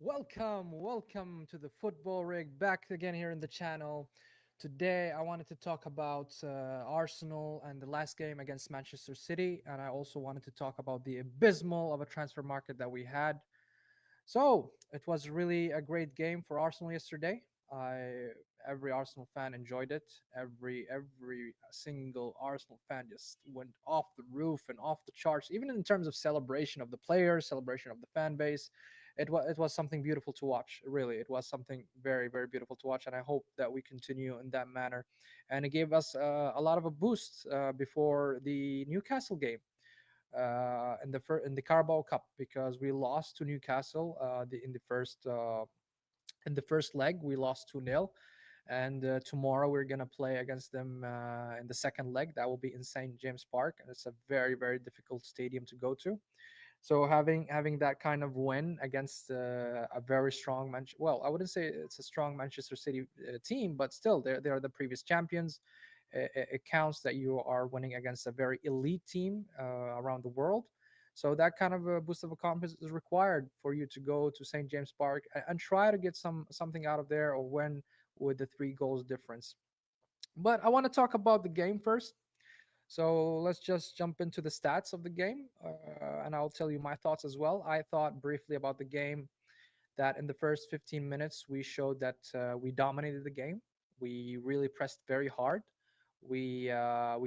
Welcome to the Football Rig. Back again here in the channel. Today, I wanted to talk about Arsenal and the last game against Manchester City, and I also wanted to talk about the abysmal of a transfer market that we had. So it was really a great game for Arsenal yesterday. I Every Arsenal fan enjoyed it. Every single Arsenal fan just went off the roof and off the charts, even in terms of celebration of the players, celebration of the fan base. It was something beautiful to watch. Really, it was something very beautiful to watch, and I hope that we continue in that manner. And it gave us a lot of a boost before the Newcastle game in the Carabao Cup because we lost to Newcastle in the first leg. We lost 2-0, and tomorrow we're gonna play against them in the second leg. That will be in St James Park, and it's a very difficult stadium to go to. So having that kind of win against a very strong well, I wouldn't say it's a strong Manchester City team, but still they're the previous champions. It counts that you are winning against a very elite team around the world. So that kind of a boost of confidence is required for you to go to St James Park and try to get something out of there or win with the 3 goals difference. But I want to talk about the game first. So let's just jump into the stats of the game, and I'll tell you my thoughts as well. I thought briefly about the game that in the first 15 minutes we showed that we dominated the game. We really pressed very hard. We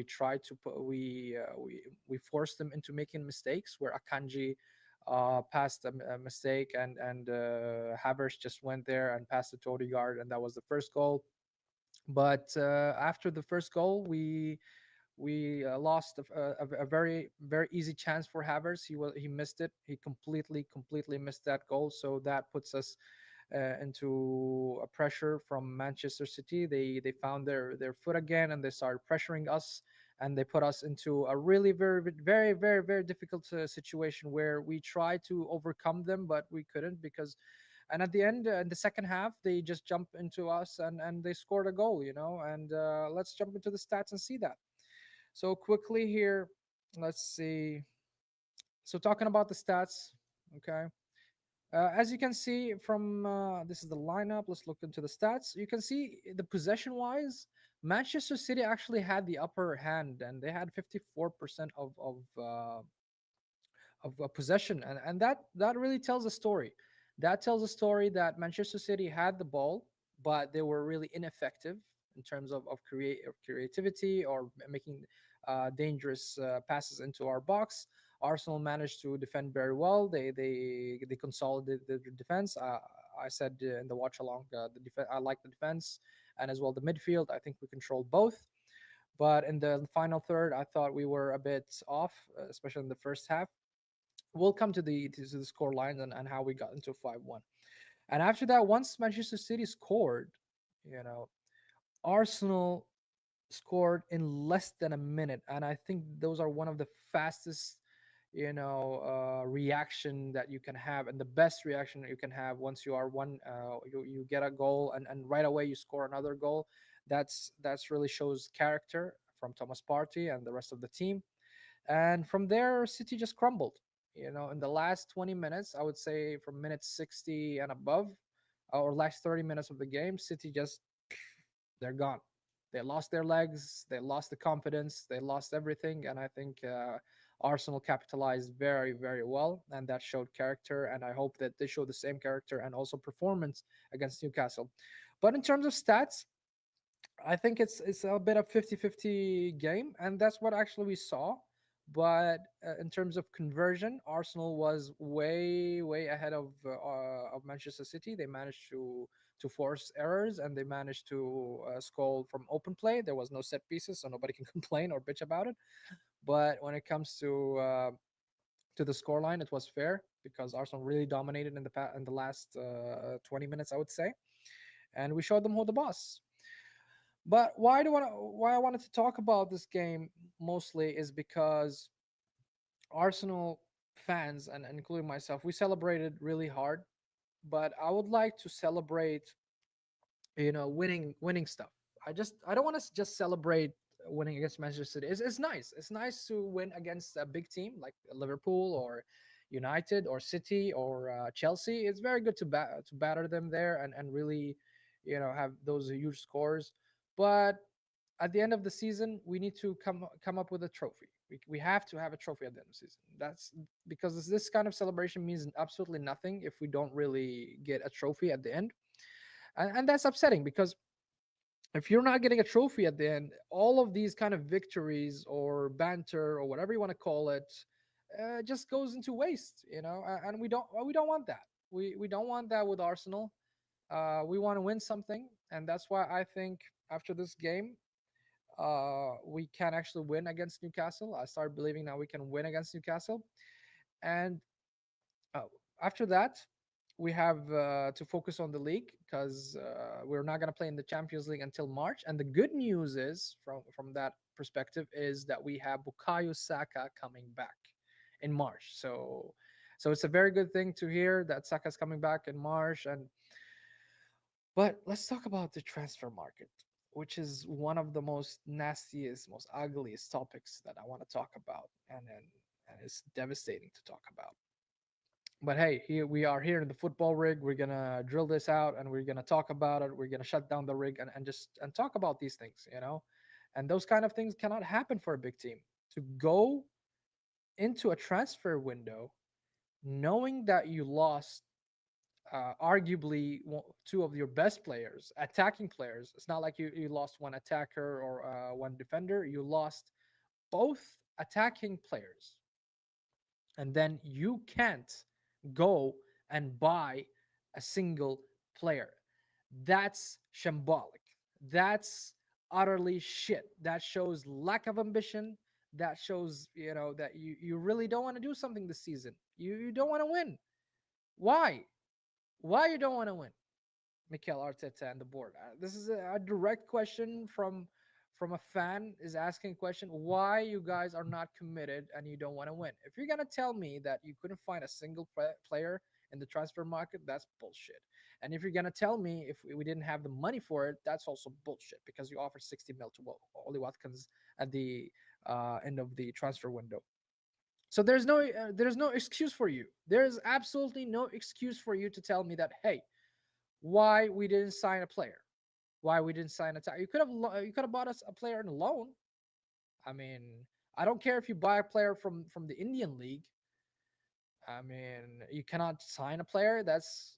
tried to put we forced them into making mistakes where Akanji passed a mistake and Havertz just went there and passed it to Odegaard, and that was the first goal. But after the first goal, we lost a very easy chance for Havertz. He missed it. He completely missed that goal. So that puts us into a pressure from Manchester City. They found their foot again and they started pressuring us, and they put us into a really very difficult situation where we tried to overcome them, but we couldn't because. And at the end, in the second half, they just jumped into us and they scored a goal, And let's jump into the stats and see that. So quickly here, let's see. So talking about the stats, okay. As you can see from this is the lineup. Let's look into the stats. You can see the possession wise, Manchester City actually had the upper hand, and they had 54% of possession, and that really tells a story. That tells a story that Manchester City had the ball, but they were really ineffective in terms of creativity or making dangerous passes into our box. Arsenal managed to defend very well. They consolidated the defense. I said in the watch along, I like the defense and as well the midfield. I think we controlled both. But in the final third, I thought we were a bit off, especially in the first half. We'll come to the score lines and how we got into 5-1. And after that, once Manchester City scored, you know, Arsenal scored in less than a minute, and I think those are one of the fastest, reaction that you can have, and the best reaction that you can have once you are you get a goal and right away you score another goal. That's really shows character from Thomas Partey and the rest of the team. And from there, City just crumbled. In the last 20 minutes, I would say from minute 60 and above, or last 30 minutes of the game, City just they're gone. They lost their legs, they lost the confidence, they lost everything, and I think Arsenal capitalized very well, and that showed character. And I hope that they show the same character and also performance against Newcastle. But in terms of stats, I think it's a bit of 50-50 game, and that's what actually we saw. But in terms of conversion, Arsenal was way ahead of Manchester City. They managed to force errors and they managed to score from open play. There was no set pieces, so nobody can complain or bitch about it. But when it comes to the scoreline, it was fair because Arsenal really dominated in the last 20 minutes, I would say, and we showed them who the boss. But why I wanted to talk about this game mostly is because Arsenal fans and including myself, we celebrated really hard. But I would like to celebrate, winning stuff. I don't want to just celebrate winning against Manchester City. It's nice. It's nice to win against a big team like Liverpool or United or City or Chelsea, it's very good to batter them there and really, have those huge scores. But at the end of the season, we need to come up with a trophy. We have to have a trophy at the end of the season. That's because this kind of celebration means absolutely nothing if we don't really get a trophy at the end, and that's upsetting because if you're not getting a trophy at the end, all of these kind of victories or banter or whatever you want to call it just goes into waste, and we don't want that. We don't want that with Arsenal. We want to win something, and that's why I think after this game, we can actually win against Newcastle. I start believing now we can win against Newcastle, and uh, after that, we have to focus on the league because we're not going to play in the Champions League until March. And the good news is, from that perspective, is that we have Bukayo Saka coming back in March. So it's a very good thing to hear that Saka's coming back in March. But let's talk about the transfer market, which is one of the most nastiest, most ugliest topics that I want to talk about, and it's devastating to talk about. But hey, here we are here in the football rig. We're gonna drill this out, and we're gonna talk about it. We're gonna shut down the rig and just and talk about these things, And those kind of things cannot happen for a big team to go into a transfer window knowing that you lost arguably two of your best players, attacking players. It's not like you lost one attacker or one defender. You lost both attacking players, and then you can't go and buy a single player. That's shambolic. That's utterly shit. That shows lack of ambition. That shows, that you really don't want to do something this season. You don't want to win. Why? Why you don't want to win? Mikel Arteta and the board. This is a direct question from a fan is asking a question why you guys are not committed and you don't want to win. If you're gonna tell me that you couldn't find a single player in the transfer market, that's bullshit. And if you're gonna tell me if we didn't have the money for it, that's also bullshit because you offered 60 mil to Ollie Watkins at the end of the transfer window. So there's no excuse for you. There's absolutely no excuse for you to tell me that hey, why we didn't sign a player, why we didn't sign a tie. You could have bought us a player in a loan. I mean, I don't care if you buy a player from the Indian league. I mean, you cannot sign a player. That's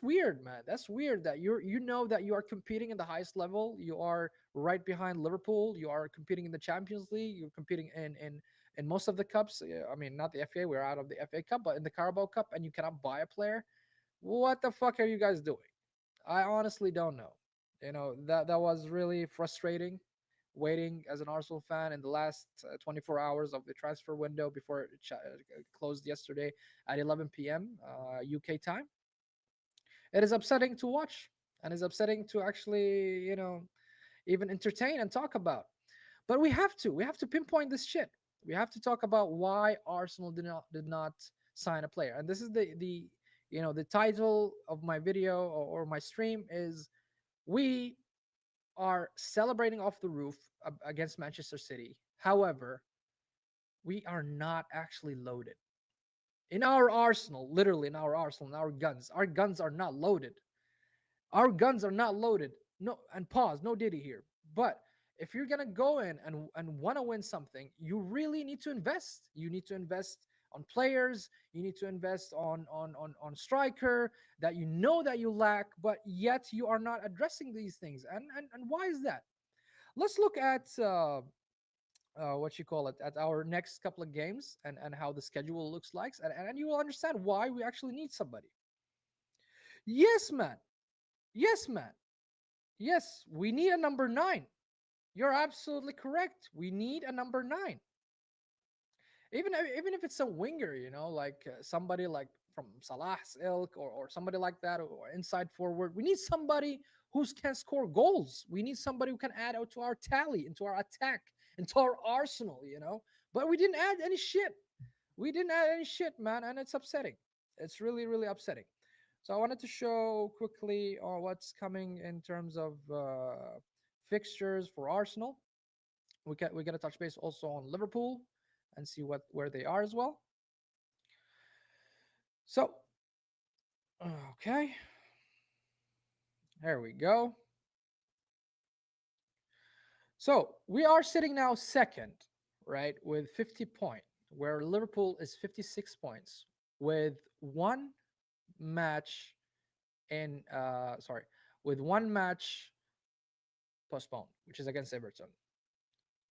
weird, man. That's weird that that you are competing in the highest level. You are right behind Liverpool. You are competing in the Champions League. You're competing in most of the cups. I mean, not the FA. We're out of the FA Cup, but in the Carabao Cup, and you cannot buy a player. What the fuck are you guys doing? I honestly don't know. That was really frustrating waiting as an Arsenal fan in the last 24 hours of the transfer window before it closed yesterday at 11 p.m. UK time. It is upsetting to watch and is upsetting to actually, even entertain and talk about. But we have to pinpoint this shit. We have to talk about why Arsenal did not sign a player. And this is the title of my video or my stream is we are celebrating off the roof against Manchester City. However, we are not actually loaded. In our arsenal, literally in our arsenal, in our guns are not loaded. Our guns are not loaded. No, and pause, no Diddy here. But if you're gonna go in and want to win something, you really need to invest. You need to invest on players. You need to invest on striker that you know that you lack, but yet you are not addressing these things. And why is that? Let's look at what you call it at our next couple of games and how the schedule looks like, and you will understand why we actually need somebody. Yes, man. Yes, man. Yes, we need a number nine. You're absolutely correct. We need a number nine. Even if it's a winger, like somebody like from Salah's ilk or somebody like that, or inside forward. We need somebody who can score goals. We need somebody who can add out to our tally, into our attack, into our arsenal. But we didn't add any shit. We didn't add any shit, man, and it's upsetting. It's really, really upsetting. So I wanted to show quickly what's coming in terms of fixtures for Arsenal. We got to touch base also on Liverpool and see where they are as well. So, okay, there we go. So we are sitting now second, right, with 50 points, where Liverpool is 56 points with one match in sorry, with one match postponed, which is against Everton.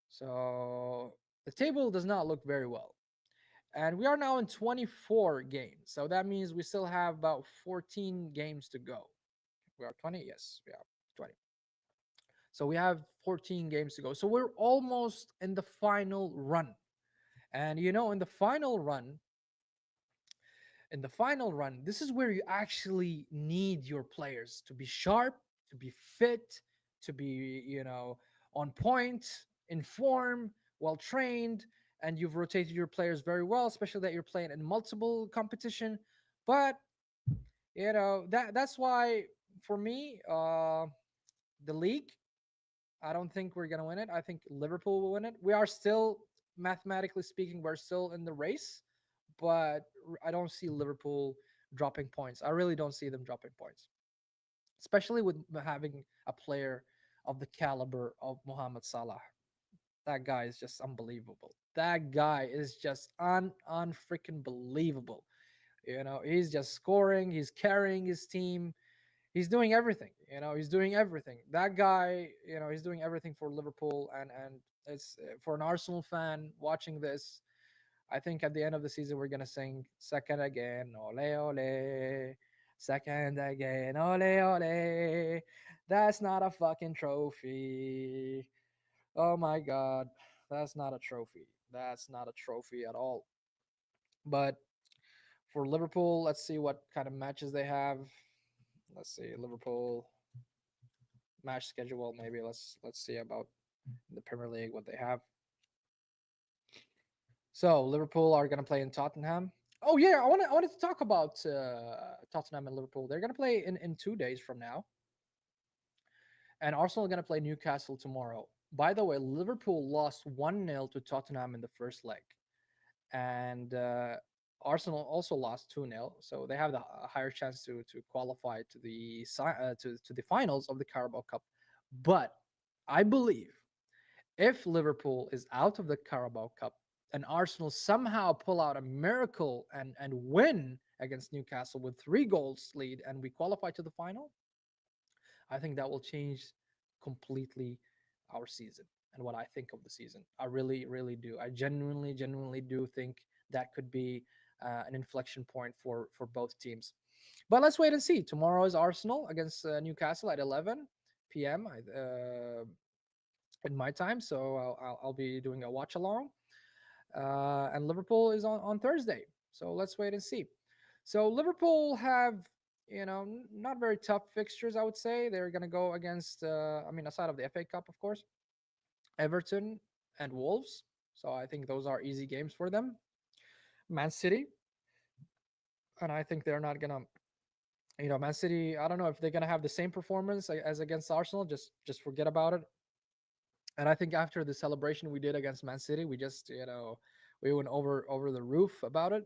So the table does not look very well. And we are now in 24 games. So that means we still have about 14 games to go. We are 20? Yes, we are 20. So we have 14 games to go. So we're almost in the final run. And in the final run, this is where you actually need your players to be sharp, to be fit, to be, on point, in form, well trained, and you've rotated your players very well, especially that you're playing in multiple competition. But that's why for me, the league, I don't think we're gonna win it. I think Liverpool will win it. We are still, mathematically speaking, we're still in the race, but I don't see Liverpool dropping points. I really don't see them dropping points, especially with having a player of the caliber of Mohamed Salah. That guy is just unbelievable. That guy is just unfreaking believable. He's just scoring. He's carrying his team. He's doing everything. He's doing everything. That guy, he's doing everything for Liverpool, and it's for an Arsenal fan watching this. I think at the end of the season we're gonna sing "Second again, ole ole, second again, ole ole." That's not a fucking trophy. Oh my god, that's not a trophy. That's not a trophy at all. But for Liverpool, let's see what kind of matches they have. Let's see Liverpool match schedule. Maybe let's see about the Premier League what they have. So Liverpool are gonna play in Tottenham. Oh yeah, I wanted to talk about Tottenham and Liverpool. They're gonna play in 2 days from now, and Arsenal are gonna play Newcastle tomorrow. By the way, Liverpool lost 1-0 to Tottenham in the first leg, and Arsenal also lost 2-0, so they have the higher chance to qualify to the finals of the Carabao Cup. But I believe if Liverpool is out of the Carabao Cup and Arsenal somehow pull out a miracle and win against Newcastle with 3 goals lead and we qualify to the final, I think that will change completely our season and what I think of the season. I really, really do. I genuinely do think that could be an inflection point for both teams. But let's wait and see. Tomorrow is Arsenal against Newcastle at 11 p.m. In my time, so I'll be doing a watch along. And Liverpool is on Thursday, so let's wait and see. So Liverpool have not very tough fixtures. I would say they're gonna go against. I mean, aside of the FA Cup, of course, Everton and Wolves. So I think those are easy games for them. Man City, and I think they're not gonna. Man City. I don't know if they're gonna have the same performance as against Arsenal. Just forget about it. And I think after the celebration we did against Man City, we just we went over the roof about it.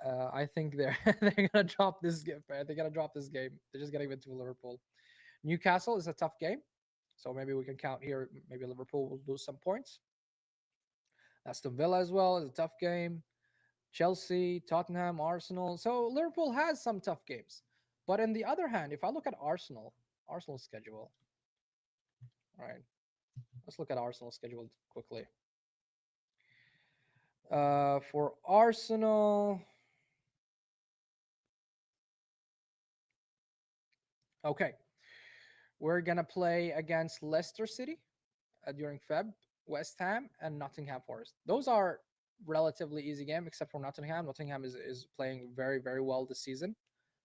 I think they're they're gonna drop this game. They're gonna drop this game. They're just gonna give it to Liverpool. Newcastle is a tough game, so maybe we can count here. Maybe Liverpool will lose some points. Aston Villa as well is a tough game. Chelsea, Tottenham, Arsenal. So Liverpool has some tough games. But on the other hand, if I look at Arsenal's schedule, all right, let's look at Arsenal's schedule quickly. For Arsenal, okay, we're gonna play against Leicester City during Feb, West Ham, and Nottingham Forest. Those are relatively easy game, except for Nottingham. Nottingham is playing very well this season,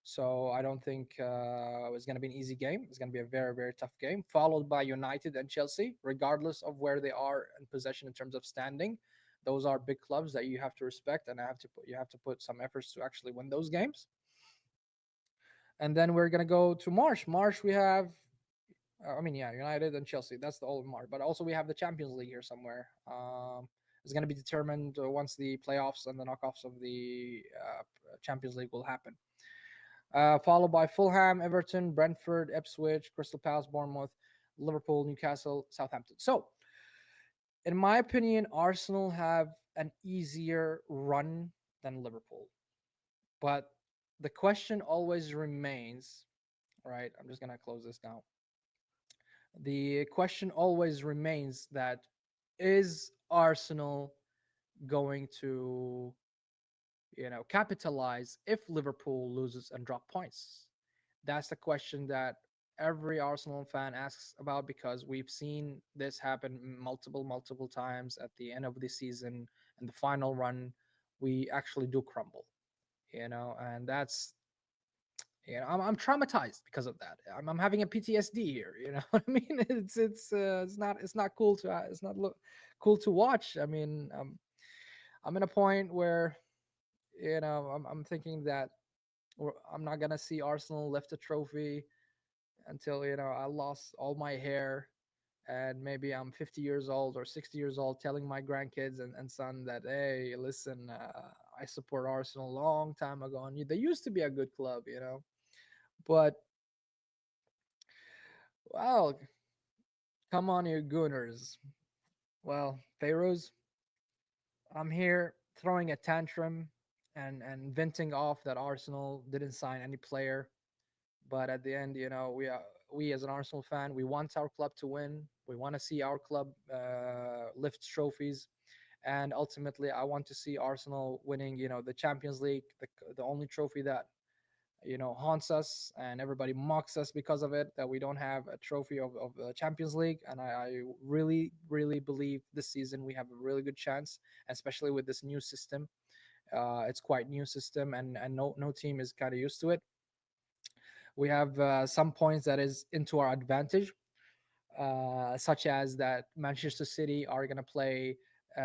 so I don't think it's gonna be an easy game. It's gonna be a very tough game, followed by United and Chelsea, regardless of where they are in possession in terms of standing. Those are big clubs that you have to respect, and you have to put some efforts to actually win those games. And then we're gonna go to March. March we have, I mean, yeah, United and Chelsea. That's the old March. But also we have the Champions League here somewhere. is going to be determined once the playoffs and the knockoffs of the Champions League will happen. Followed by Fulham, Everton, Brentford, Ipswich, Crystal Palace, Bournemouth, Liverpool, Newcastle, Southampton. So, in my opinion, Arsenal have an easier run than Liverpool. But the question always remains, right? I'm just going to close this now. The question always remains that is Arsenal going to, capitalize if Liverpool loses and drop points? That's the question that every Arsenal fan asks about, because we've seen this happen multiple times at the end of the season and the final run. We actually do crumble, and that's, I'm traumatized because of that. I'm having a PTSD here. You know what I mean? It's not cool to cool to watch. I mean, I'm in a point where, I'm thinking that I'm not gonna see Arsenal lift a trophy until, I lost all my hair, and maybe I'm 50 years old or 60 years old, telling my grandkids and son that, hey, listen, I support Arsenal a long time ago, and they used to be a good club, but, well, come on, you Gooners. Well, Pharaohs, I'm here throwing a tantrum and venting off that Arsenal didn't sign any player. But at the end, we as an Arsenal fan, we want our club to win. We want to see our club lift trophies, and ultimately, I want to see Arsenal winning, the Champions League, the only trophy that, haunts us, and everybody mocks us because of it, that we don't have a trophy of the Champions League. And I really believe this season we have a really good chance, especially with this new system. It's quite new system, and no team is kind of used to it. We have some points that is into our advantage, such as that Manchester City are going to play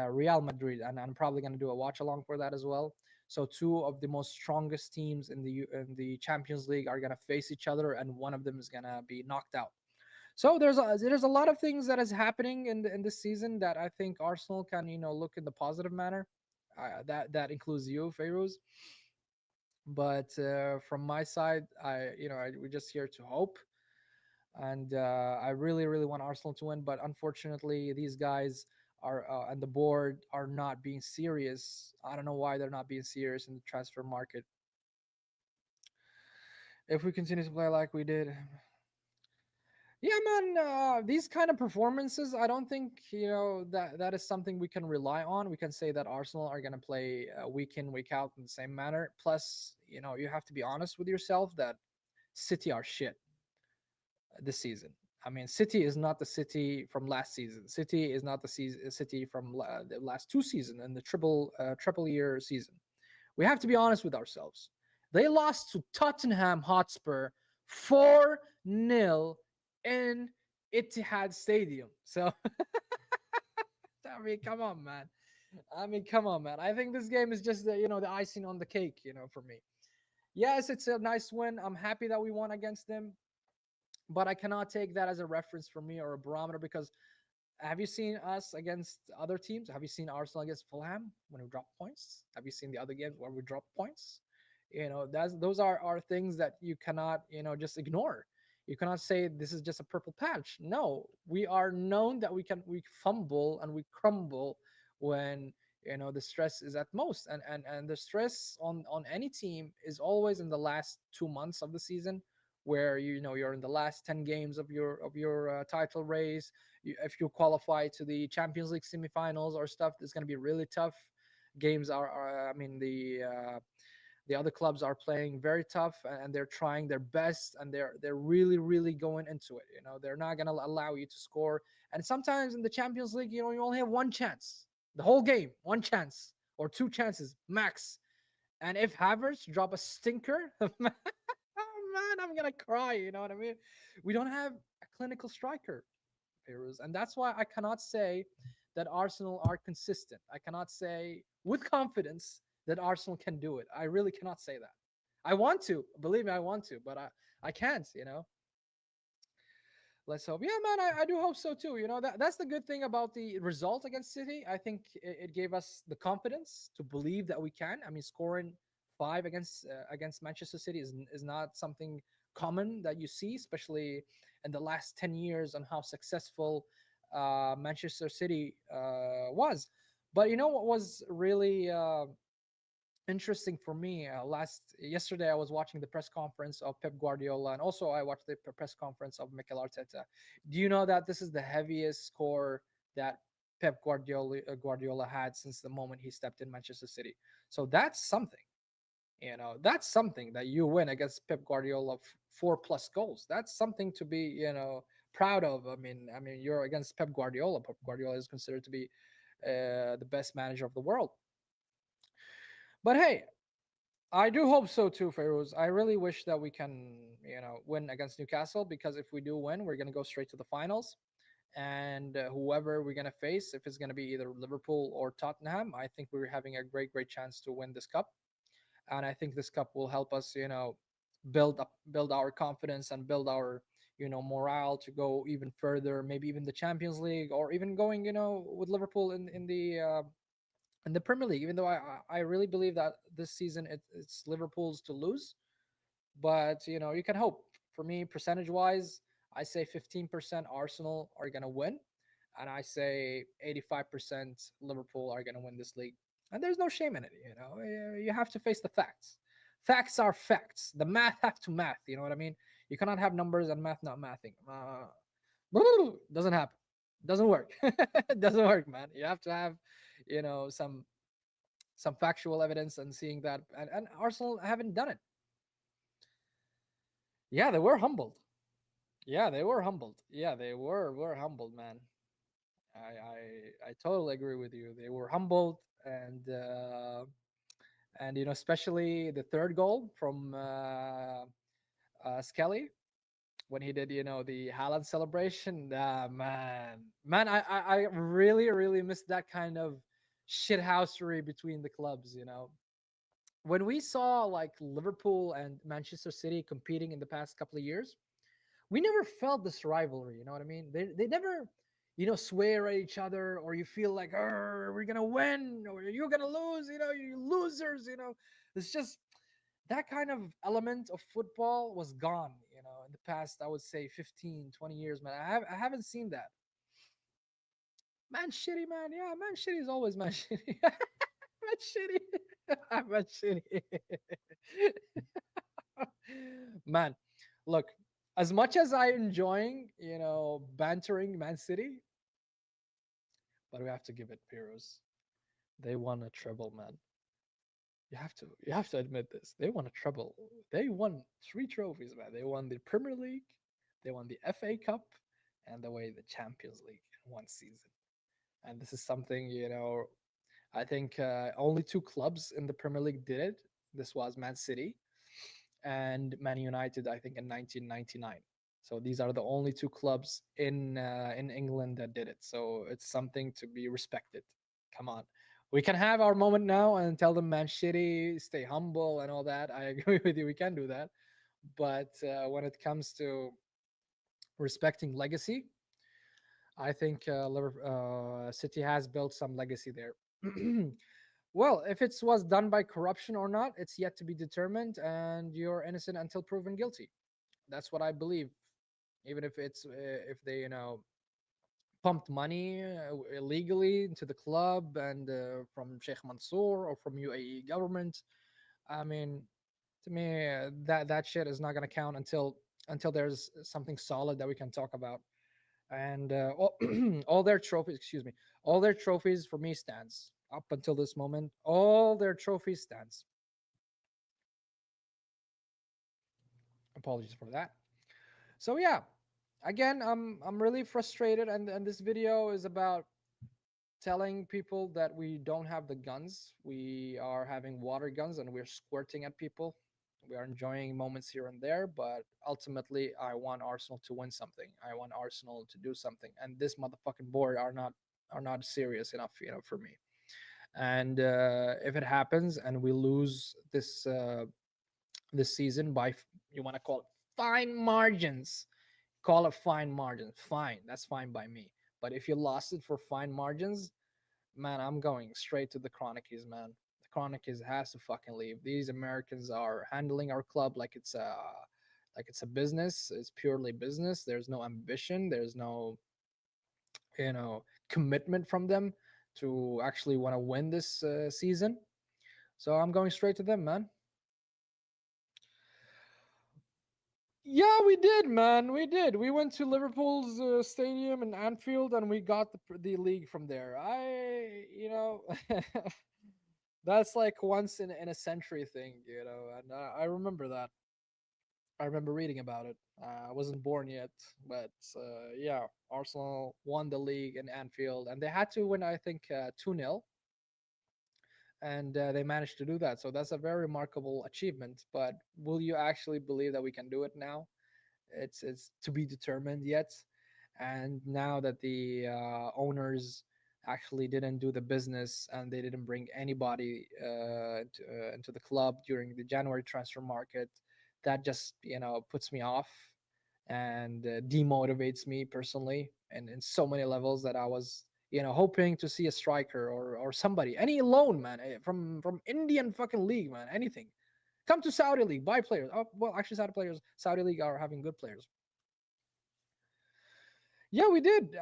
Real Madrid, and I'm probably going to do a watch along for that as well. So two of the most strongest teams in the Champions League are going to face each other, and one of them is going to be knocked out. So there's a lot of things that is happening in this season that I think Arsenal can, look in the positive manner. That includes you, Feiruz. But from my side, we're just here to hope, and I really want Arsenal to win. But unfortunately, these guys are and the board are not being serious. I don't know why they're not being serious in the transfer market. If we continue to play like we did, yeah, man, these kind of performances, I don't think, that is something we can rely on. We can say that Arsenal are going to play week in, week out in the same manner. Plus, you have to be honest with yourself that City are shit this season. I mean, City is not the City from last season. City is not the City from the last two seasons and the triple year season. We have to be honest with ourselves. They lost to Tottenham Hotspur 4-0 in Etihad Stadium. So, I mean, come on, man. Come on, man. I think this game is just the icing on the cake, for me. Yes, it's a nice win. I'm happy that we won against them, but I cannot take that as a reference for me or a barometer, because have you seen us against other teams? Have you seen Arsenal against Fulham when we drop points? Have you seen the other games where we drop points? Those are things that you cannot, just ignore. You cannot say this is just a purple patch. No, we are known that we fumble and we crumble when, the stress is at most, and the stress on any team is always in the last 2 months of the season, where you're in the last 10 games of your title race. If you qualify to the Champions League semifinals or stuff, it's going to be really tough. Games I mean, the other clubs are playing very tough, and they're trying their best, and they're really going into it. They're not going to allow you to score. And sometimes in the Champions League, you only have one chance the whole game, one chance or two chances max. And if Havertz drop a stinker, oh man, I'm gonna cry. You know what I mean? We don't have a clinical striker, Peruz, and that's why I cannot say that Arsenal are consistent. I cannot say with confidence that Arsenal can do it. I really cannot say that. I want to, believe me, I want to, but I can't. Let's hope. Yeah, man, I do hope so too. That's the good thing about the result against City. I think it gave us the confidence to believe that we can. I mean, scoring five against Manchester City is not something common that you see, especially in the last 10 years, on how successful Manchester City was. But you know what was really interesting for me, last yesterday I was watching the press conference of Pep Guardiola, and also I watched the press conference of Mikel Arteta. Do you know that this is the heaviest score that Pep Guardiola had since the moment he stepped in Manchester City? So that's something. That's something that you win against Pep Guardiola, four plus goals. That's something to be proud of. I mean, you're against Pep Guardiola. Pep Guardiola is considered to be the best manager of the world. But hey, I do hope so too, Feroz. I really wish that we can, win against Newcastle, because if we do win, we're going to go straight to the finals. And whoever we're going to face, if it's going to be either Liverpool or Tottenham, I think we're having a great, great chance to win this cup. And I think this cup will help us, build our confidence and build our, morale to go even further, maybe even the Champions League, or even going, with Liverpool in the Premier League. Even though I really believe that this season it's Liverpool's to lose, but you can hope. For me, percentage wise, I say 15% Arsenal are gonna win, and I say 85% Liverpool are gonna win this league. And there's no shame in it. You have to face the facts. Facts are facts. The math have to math. You know what I mean? You cannot have numbers and math not mathing. Doesn't happen. Doesn't work. Doesn't work, man. You have to have, some factual evidence, and seeing that, and Arsenal haven't done it. Yeah, they were humbled. Yeah, they were humbled. Yeah, they were humbled, man. I totally agree with you. They were humbled, and especially the third goal from Skelly, when he did the Haaland celebration. Man, I really really miss that kind of shithousery between the clubs. When we saw like Liverpool and Manchester City competing in the past couple of years, we never felt this rivalry. You know what I mean? They never, swear at each other, or you feel like, we're gonna win, or you're gonna lose. You losers. It's just that kind of element of football was gone. In the past, I would say 15, 20 years, man. I haven't seen that. Man, shitty, man. Yeah, man, shitty is always man shitty. Man, shitty. Man, shitty. Man, look, as much as I enjoying, bantering Man City, but we have to give it Piros. They won a treble, man. You have to admit this. They won a treble. They won three trophies, man. They won the Premier League, they won the FA Cup, and they won the Champions League in one season. And this is something, I think only two clubs in the Premier League did it. This was Man City and Man United, I think, in 1999. So these are the only two clubs in England that did it. So it's something to be respected. Come on, we can have our moment now and tell them, man, shitty, stay humble and all that. I agree with you. We can do that, but when it comes to respecting legacy, I think City has built some legacy there. Well, if it was done by corruption or not, it's yet to be determined, and you're innocent until proven guilty. That's what I believe. Even if if they pumped money illegally into the club, and from Sheikh Mansour or from UAE government, I mean, to me, that shit is not gonna count until there's something solid that we can talk about. And all their trophies, excuse me, all their trophies for me stands up until this moment. All their trophies stands. Apologies for that. So yeah, again, I'm really frustrated, and this video is about telling people that we don't have the guns. We are having water guns, and we're squirting at people. We are enjoying moments here and there, but ultimately, I want Arsenal to win something. I want Arsenal to do something, and this motherfucking board are not serious enough, for me. And if it happens and we lose this season by, you want to call it, fine margins, Call it fine margins. Fine, that's fine by me. But if you lost it for fine margins, man, I'm going straight to the Chronicies, man. The Chronicies has to fucking leave. These Americans are handling our club like it's a business. It's purely business. There's no ambition. There's no commitment from them to actually want to win this season. So I'm going straight to them, man. Yeah, we did, man. We did. We went to Liverpool's stadium in Anfield, and we got the league from there. That's like once in a century thing, and I remember that. I remember reading about it. I wasn't born yet, but yeah, Arsenal won the league in Anfield, and they had to win, I think, 2-0, and they managed to do that. So that's a very remarkable achievement. But will you actually believe that we can do it now? It's to be determined yet. And now that the owners actually didn't do the business and they didn't bring anybody into the club during the January transfer market, that just puts me off and demotivates me personally, and in so many levels, that I was hoping to see a striker or somebody, any loan, man, from Indian fucking league, man, anything. Come to Saudi league, buy players. Oh well, actually, Saudi league are having good players. Yeah, we did.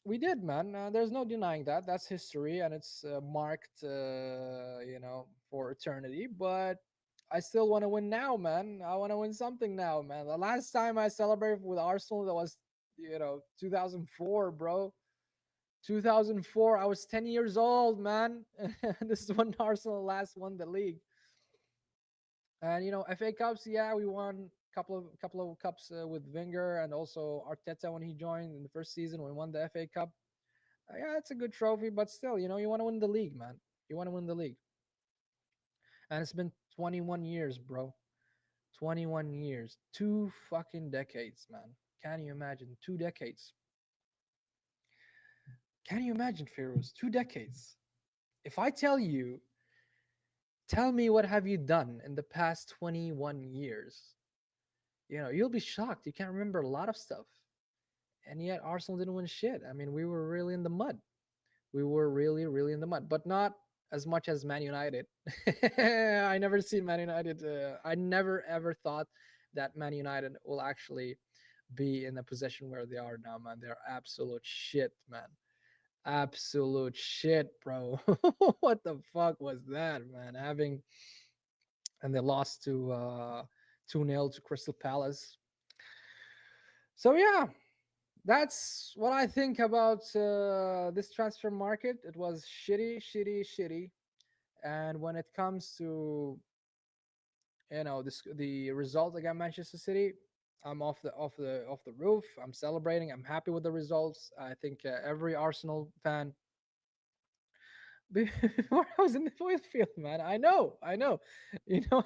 We did, man. There's no denying that. That's history, and it's marked, for eternity. But I still want to win now, man. I want to win something now, man. The last time I celebrated with Arsenal, that was, 2004, bro. 2004. I was 10 years old, man. This is when Arsenal last won the league. And FA Cups, yeah, we won couple of cups with Wenger and also Arteta when he joined in the first season. We won the FA Cup. Yeah, it's a good trophy, but still, you want to win the league, man. You want to win the league, and it's been 21 years, bro. 21 years, 2 fucking decades, man. Can you imagine 2 decades? Can you imagine, Feroz? 2 decades. If I tell me what have you done in the past 21 years, you'll be shocked. You can't remember a lot of stuff. And yet Arsenal didn't win shit. I mean, we were really in the mud. We were really, really in the mud, but not as much as Man United. I never seen Man United. I never ever thought that Man United will actually be in the position where they are now, man. They're absolute shit, man. Absolute shit, bro. What the fuck was that, man? And they lost to 2-0 to Crystal Palace. So yeah, that's what I think about this transfer market. It was shitty, shitty, shitty. And when it comes to the result against Manchester City, I'm off the roof. I'm celebrating. I'm happy with the results. I think every Arsenal fan before I was in the field, man. I know, you know,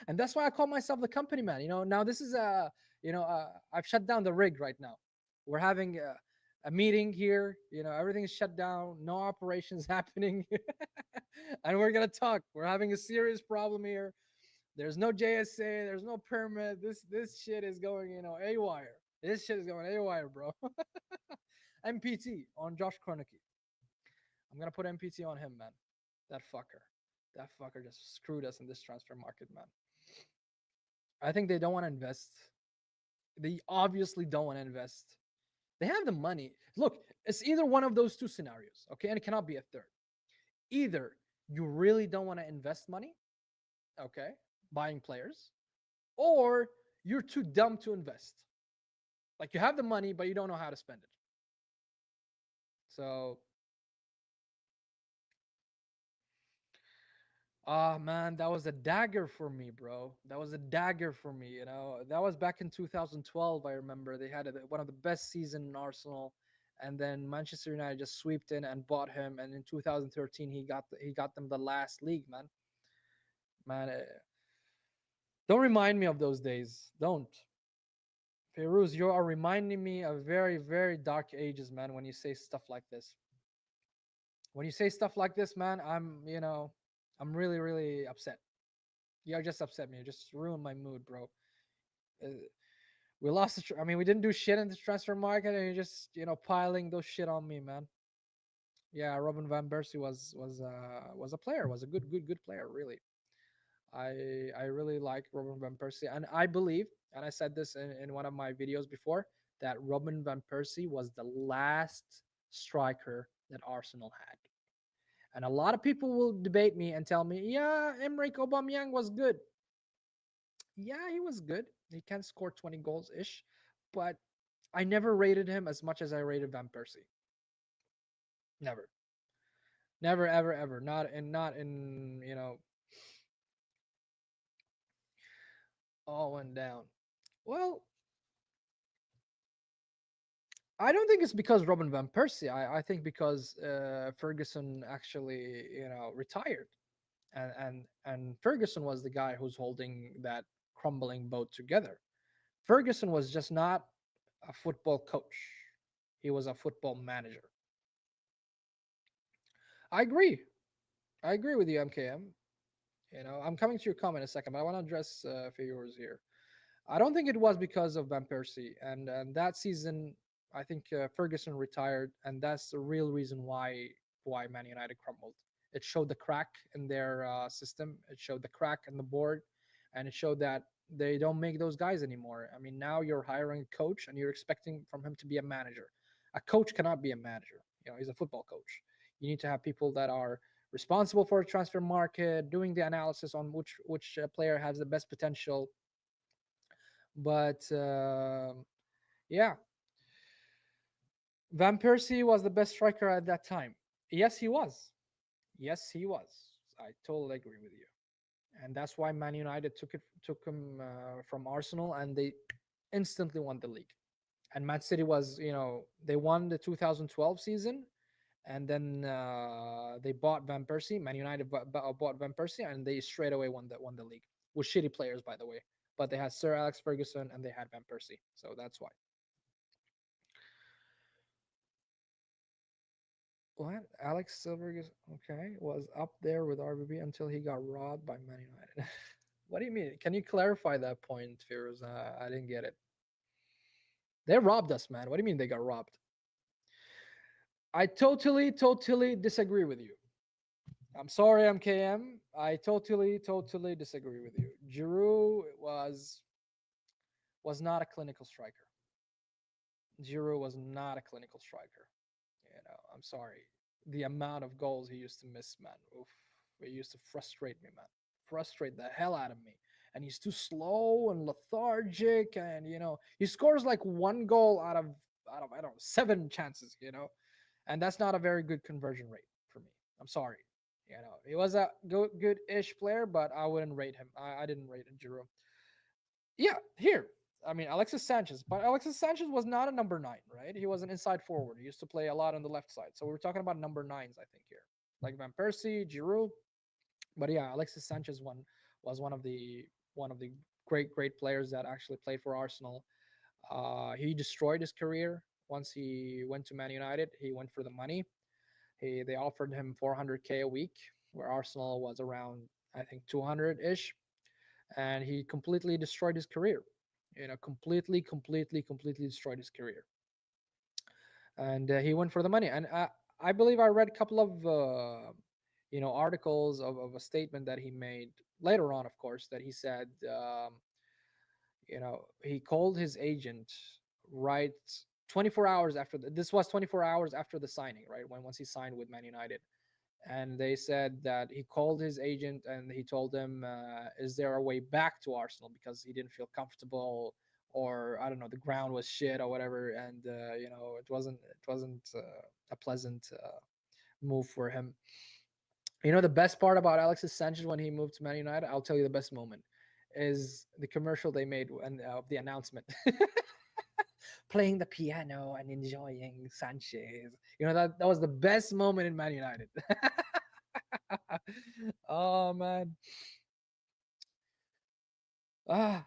and that's why I call myself the company man. Now this is I've shut down the rig right now. We're having a meeting here. Everything's shut down. No operations happening, and we're gonna talk. We're having a serious problem here. There's no JSA. There's no permit. This shit is going AWire. This shit is going AWire, bro. MPT on Josh Kornicki. I'm gonna put MPT on him, man. That fucker. That fucker just screwed us in this transfer market, man. I think they don't want to invest. They obviously don't want to invest. They have the money. Look, it's either one of those two scenarios, okay? And it cannot be a third. Either you really don't want to invest money, okay, buying players, or you're too dumb to invest. Like you have the money, but you don't know how to spend it. So ah, man, that was a dagger for me, bro. That was a dagger for me. That was back in 2012. I remember they had one of the best season in Arsenal, and then Manchester United just swept in and bought him. And in 2013, he got them the last league, man. Man, don't remind me of those days. Don't. Ferouz, you are reminding me of very, very dark ages, man. When you say stuff like this, when you say stuff like this, man, I'm really, really upset. You just upset me. You just ruined my mood, bro. Uh, We lost. I mean, we didn't do shit in the transfer market, and you're just piling those shit on me, man. Yeah, Robin van Persie was a player, was a good player, really. I really like Robin van Persie, and I believe, and I said this in one of my videos before, that Robin van Persie was the last striker that Arsenal had. And a lot of people will debate me and tell me, yeah, Emre Aubameyang was good. Yeah, he was good. He can score 20 goals ish, but I never rated him as much as I rated Van Persie. Never, never, ever, ever. Not in all went down. Well, I don't think it's because Robin van Persie. I think because Ferguson actually retired, and Ferguson was the guy who's holding that crumbling boat together. Ferguson was just not a football coach. He was a football manager. I agree. I agree with you, MKM. I'm coming to your comment in a second, but I want to address a few yours here. I don't think it was because of Van Persie, and that season, I think Ferguson retired, and that's the real reason why Man United crumbled. It showed the crack in their system. It showed the crack in the board, and it showed that they don't make those guys anymore. I mean, now you're hiring a coach, and you're expecting from him to be a manager. A coach cannot be a manager. He's a football coach. You need to have people that are responsible for the transfer market, doing the analysis on which player has the best potential. But yeah, Van Persie was the best striker at that time. Yes, he was. Yes, he was. I totally agree with you, and that's why Man United took him from Arsenal, and they instantly won the league. And Man City was, they won the 2012 season, and then they bought Van Persie. Man United bought Van Persie, and they straight away won the league with shitty players, by the way. But they had Sir Alex Ferguson and they had Van Persie, so that's why. What? Alex Silvergus, okay, was up there with RBB until he got robbed by Man United. What do you mean? Can you clarify that point, Fears? I didn't get it. They robbed us, man. What do you mean they got robbed? I totally disagree with you. I'm sorry, MKM. I totally disagree with you. Giroud was not a clinical striker. Giroud was not a clinical striker. I'm sorry. The amount of goals he used to miss, man. Oof, it used to frustrate me, man. Frustrate the hell out of me. And he's too slow and lethargic, and he scores like one goal out of I don't know 7 chances. And that's not a very good conversion rate for me. I'm sorry. He was a good-ish player, but I wouldn't rate him. I didn't rate Giroud. Yeah, here. I mean, Alexis Sanchez, but Alexis Sanchez was not a number nine, right? He was an inside forward. He used to play a lot on the left side. So we're talking about number nines, I think here, like Van Persie, Giroud. But yeah, Alexis Sanchez was one of the great players that actually played for Arsenal. He destroyed his career once he went to Man United. He went for the money. They offered him 400K a week, where Arsenal was around I think 200 ish, and he completely destroyed his career. Completely destroyed his career. And he went for the money. And I believe I read a couple of articles of a statement that he made later on, of course, that he said he called his agent right 24 hours after this was 24 hours after the signing, right, when once he signed with Man United. And they said that he called his agent and he told him, is there a way back to Arsenal, because he didn't feel comfortable, or I don't know, the ground was shit or whatever. And it wasn't a pleasant move for him. The best part about Alexis Sanchez when he moved to Man United, I'll tell you the best moment, is the commercial they made and the announcement. Playing the piano and enjoying Sanchez. That was the best moment in Man United. Oh man. Ah.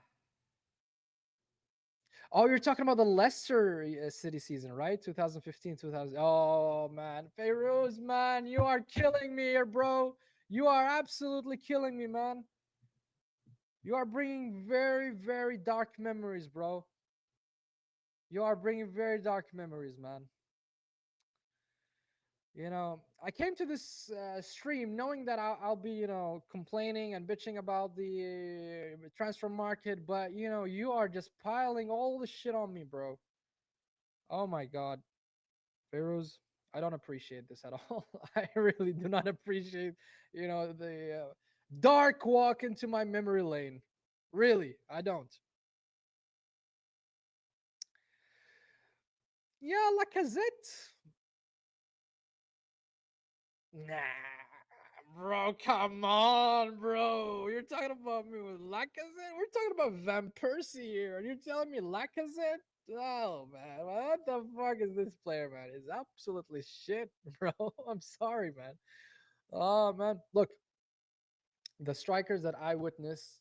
Oh, you're talking about the Leicester City season, right? 2015, 2000. Oh man, Feroz, man, you are killing me here, bro. You are absolutely killing me, man. You are bringing very, very dark memories, bro. You are bringing very dark memories, man. I came to this stream knowing that I'll be, complaining and bitching about the transfer market, but you are just piling all the shit on me, bro. Oh my god, Feroz, I don't appreciate this at all. I really do not appreciate, the dark walk into my memory lane. Really, I don't. Yeah, Lacazette. Nah, bro, come on, bro. You're talking about me with Lacazette? We're talking about Van Persie here, and you're telling me Lacazette? Oh, man. What the fuck is this player, man? He's absolutely shit, bro. I'm sorry, man. Oh, man. Look, the strikers that I witnessed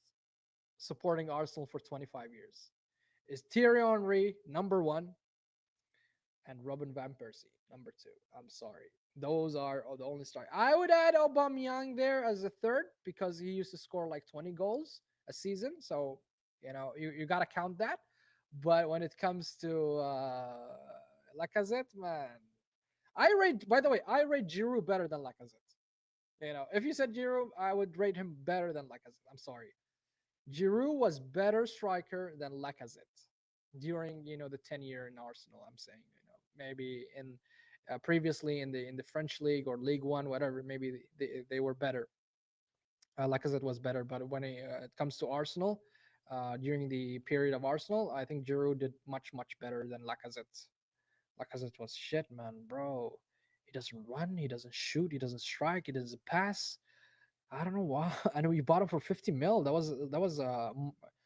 supporting Arsenal for 25 years is Thierry Henry, number one, and Robin van Persie, number two. I'm sorry. Those are the only strike. I would add Aubameyang there as a third because he used to score like 20 goals a season. So, you got to count that. But when it comes to Lacazette, man, by the way, I rate Giroud better than Lacazette. If you said Giroud, I would rate him better than Lacazette. I'm sorry. Giroud was better striker than Lacazette during the 10 year in Arsenal. I'm saying maybe in previously in the French league or League One, whatever. Maybe they were better. Lacazette was better, but when it comes to Arsenal, during the period of Arsenal, I think Giroud did much better than Lacazette. Lacazette was shit, man, bro. He doesn't run, he doesn't shoot, he doesn't strike, he doesn't pass. I don't know why. I know you bought him for 50 mil. That was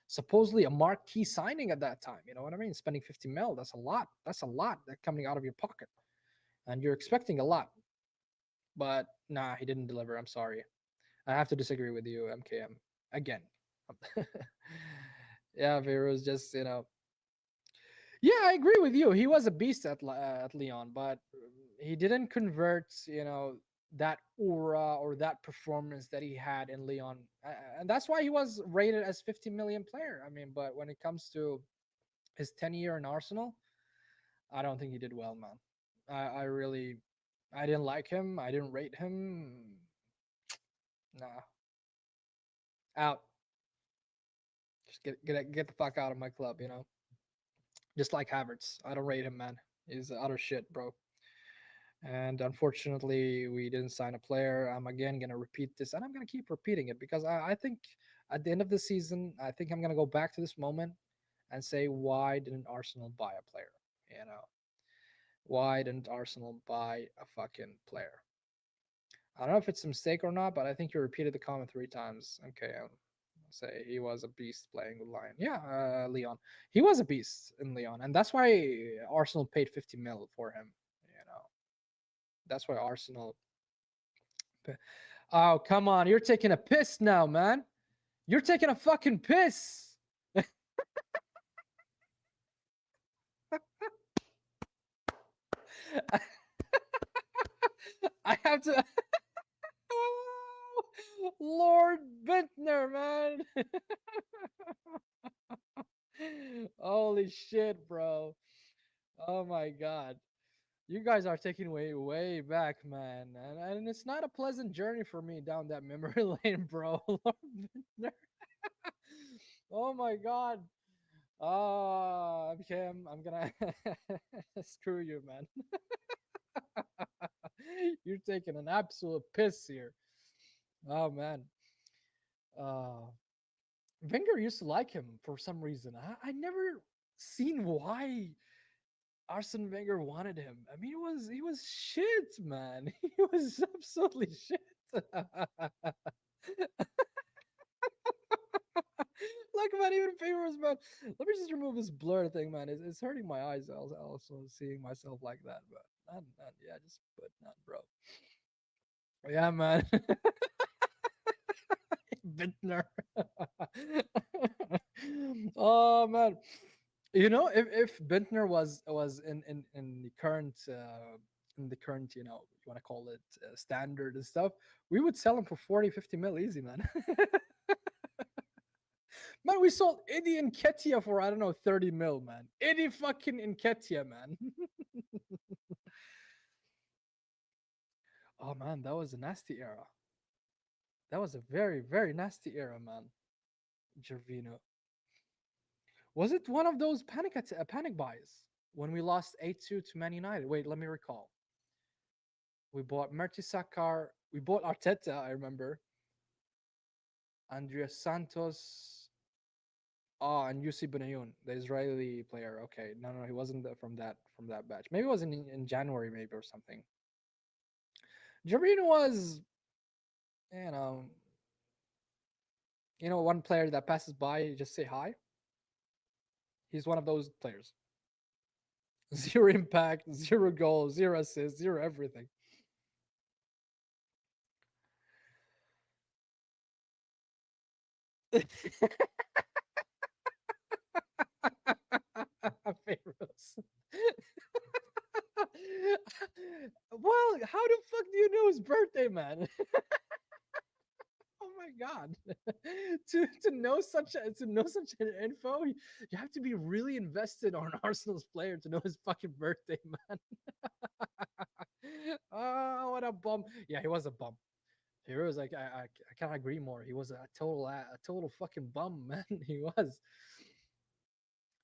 supposedly a marquee signing at that time. You know what I mean? Spending 50 mil. That's a lot. That's a lot that coming out of your pocket, and you're expecting a lot. But nah, he didn't deliver. I'm sorry. I have to disagree with you, MKM, again. Yeah, Vero's just Yeah, I agree with you. He was a beast at Leon, but he didn't convert, that aura or that performance that he had in Leon, and that's why he was rated as 50 million player. I mean, but when it comes to his 10 year in Arsenal, I don't think he did well, man. I really, I didn't like him. I didn't rate him. Nah, out. Just get the fuck out of my club. Just like Havertz. I don't rate him, man. He's utter shit, bro. And unfortunately, we didn't sign a player. I'm again going to repeat this, and I'm going to keep repeating it because I think at the end of the season, I think I'm going to go back to this moment and say, why didn't Arsenal buy a player? You know, why didn't Arsenal buy a fucking player? I don't know if it's a mistake or not, but I think you repeated the comment 3 times. Okay, say he was a beast playing with Lyon. Yeah, Leon. He was a beast in Leon, and that's why Arsenal paid 50 mil for him. You know, that's why Arsenal. Oh, come on. You're taking a piss now, man. You're taking a fucking piss. I have to. Lord Bentner, man. Holy shit, bro. Oh my god. You guys are taking way back, man. And it's not a pleasant journey for me down that memory lane, bro. Lord Bentner. Oh my god. Oh, okay, I'm gonna screw you, man. You're taking an absolute piss here. Oh man. Uh Wenger used to like him for some reason. I never seen why Arsene Wenger wanted him. I mean, he was shit, man. He was absolutely shit. Like, man, even favors, man. Let me just remove this blur thing, man. It's hurting my eyes. Also seeing myself like that, but not yeah, just but not, bro. Yeah, man. Bintner. Oh man, if Bintner was in the current, you want to call it standard and stuff, we would sell him for 40, 50 mil easy, man. Man, we sold Eddie and Ketia for, I don't know, 30 mil, man. Eddie fucking Ketia, man. Oh man, that was a nasty era. That was a very, very nasty era, man. Gervino. Was it one of those panic buys when we lost 8-2 to Man United? Wait, let me recall. We bought Mertesacker. We bought Arteta, I remember. Andrea Santos. Oh, and Yusuf Benayoun, the Israeli player. Okay, no, no, he wasn't from that batch. Maybe it was in January, maybe or something. Gervino was, you know, one player that passes by, you just say hi. He's one of those players. Zero impact, zero goals, zero assists, zero everything. Pharaohs. Well, how the fuck do you know his birthday, man? Oh my god. To know such an info, you have to be really invested on Arsenal's player to know his fucking birthday, man. Oh, what a bum. Yeah, he was a bum. He was like, I can't agree more. He was a total fucking bum, man. He was.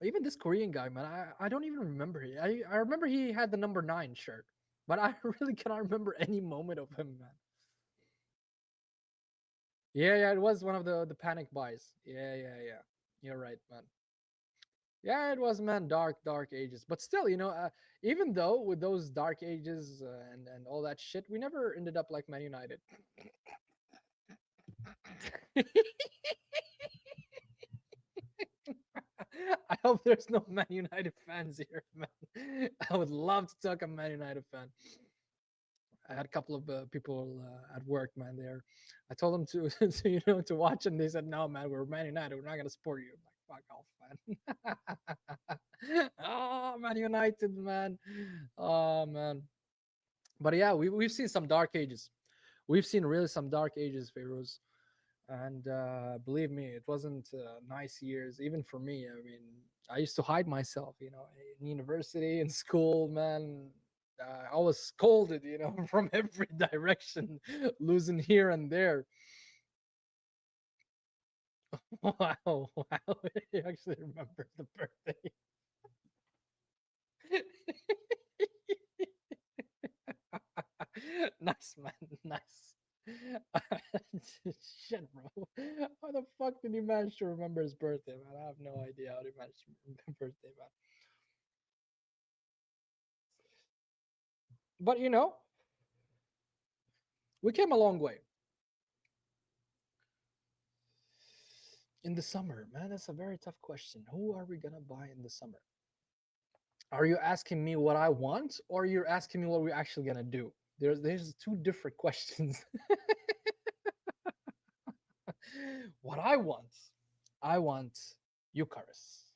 Even this Korean guy, man, I don't even remember. I remember he had the number 9 shirt, but I really cannot remember any moment of him, man. Yeah, yeah, it was one of the panic buys. Yeah, yeah, yeah. You're right, man. Yeah, it was, man, dark ages. But still, even though with those dark ages and all that shit, we never ended up like Man United. I hope there's no Man United fans here, man. I would love to talk a Man United fan. I had a couple of people at work, man. There, I told them to watch, and they said, "No, man, we're Man United. We're not gonna support you." I'm like, fuck off, man. Oh, Man United, man. Oh, man. But yeah, we've seen some dark ages. We've seen really some dark ages, Pharaohs. And believe me, it wasn't nice years, even for me. I mean, I used to hide myself, in university, in school, man. I was scolded, from every direction, losing here and there. Wow, wow. You actually remember the birthday. Nice, man. Nice. Shit, bro. How the fuck did he manage to remember his birthday, man? I have no idea how he managed to remember birthday, man. But we came a long way in the summer, man. That's a very tough question. Who are we gonna buy in the summer? Are you asking me what I want, or you're asking me what we're actually gonna do? There's two different questions. What I want Eucharist.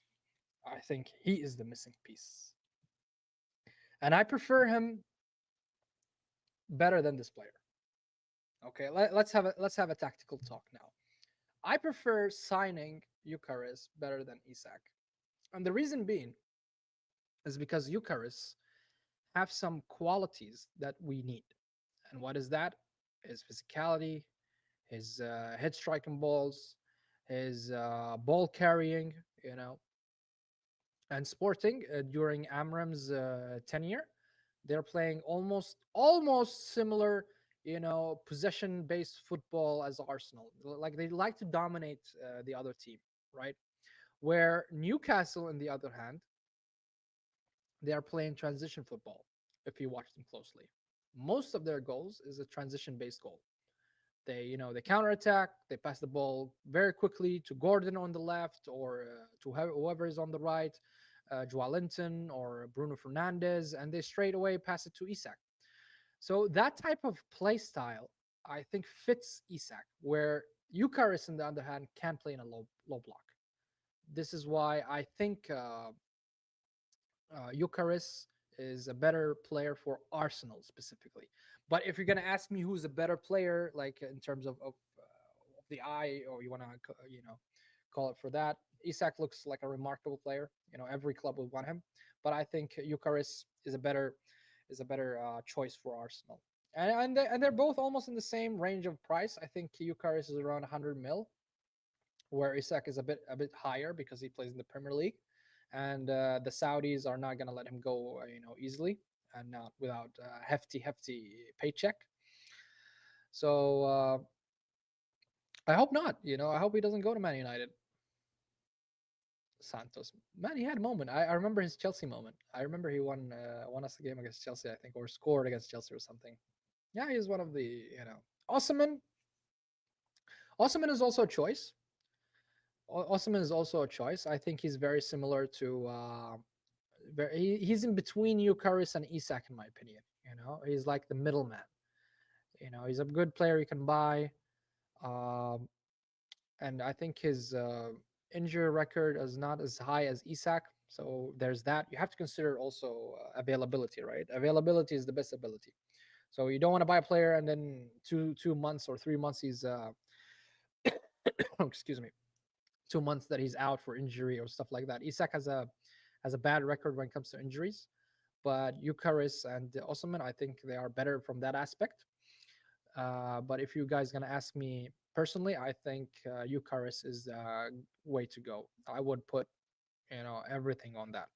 I think he is the missing piece, and I prefer him better than this player. Okay, let's have a tactical talk now. I prefer signing Eucharist better than Isak, and the reason being is because Eucharist have some qualities that we need. And what is that? His physicality, his head striking balls, his ball carrying, and Sporting during Amram's tenure, they're playing almost similar, possession based football as Arsenal. Like they like to dominate the other team, right? Where Newcastle, on the other hand, they are playing transition football. If you watch them closely, most of their goals is a transition based goal. They counterattack, they pass the ball very quickly to Gordon on the left, or to whoever is on the right, Joao Linton or Bruno Fernandez, and they straight away pass it to Isak. So that type of play style, I think, fits Isak, where Eucharist, on the other hand, can play in a low block. This is why I think Eucharist is a better player for Arsenal specifically. But if you're gonna ask me who's a better player, like in terms of the eye, or you wanna call it for that. Isak looks like a remarkable player. Every club would want him, but I think Eucharist is a better choice for Arsenal. And they're both almost in the same range of price. I think Eucharist is around 100 mil, where Isak is a bit higher because he plays in the Premier League, and the Saudis are not gonna let him go, easily and not without hefty paycheck. So I hope not. I hope he doesn't go to Man United. Santos, man, he had a moment. I remember his Chelsea moment. I remember he won us the game against Chelsea, I think, or scored against Chelsea or something. Yeah, he's one of the Osimhen. Osimhen is also a choice. Osimhen is also a choice. I think he's very similar to. He's in between Eucharist and Isak, in my opinion. He's like the middleman. He's a good player you can buy. Um, and I think his injury record is not as high as Isak. So there's that. You have to consider also availability, right? Availability is the best ability. So you don't want to buy a player and then 2 months or 3 months he's excuse me, 2 months that he's out for injury or stuff like that. Isak has a bad record when it comes to injuries, but Eucharist and Osimhen, I think they are better from that aspect. But if you guys gonna ask me personally, I think Eucharist is the way to go. I would put everything on that.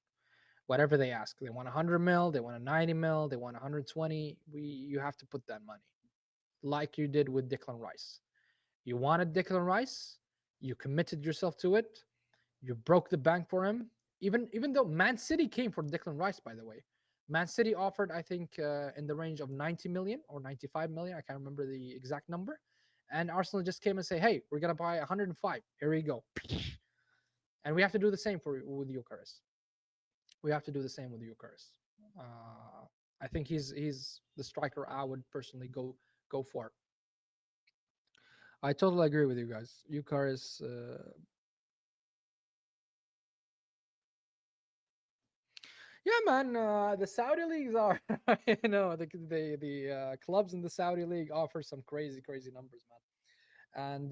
Whatever they ask, they want 100 mil, they want a 90 mil, they want 120. You have to put that money, like you did with Declan Rice. You wanted Declan Rice, you committed yourself to it, you broke the bank for him. Even though Man City came for Declan Rice, by the way, Man City offered, I think, in the range of 90 million or 95 million. I can't remember the exact number. And Arsenal just came and say, "Hey, we're gonna buy 105. Here we go." And we have to do the same with Eucharist. We have to do the same with Eucharist. I think he's the striker I would personally go for. I totally agree with you guys. Eucharist. Yeah, man. The Saudi leagues are, the clubs in the Saudi league offer some crazy numbers, man. And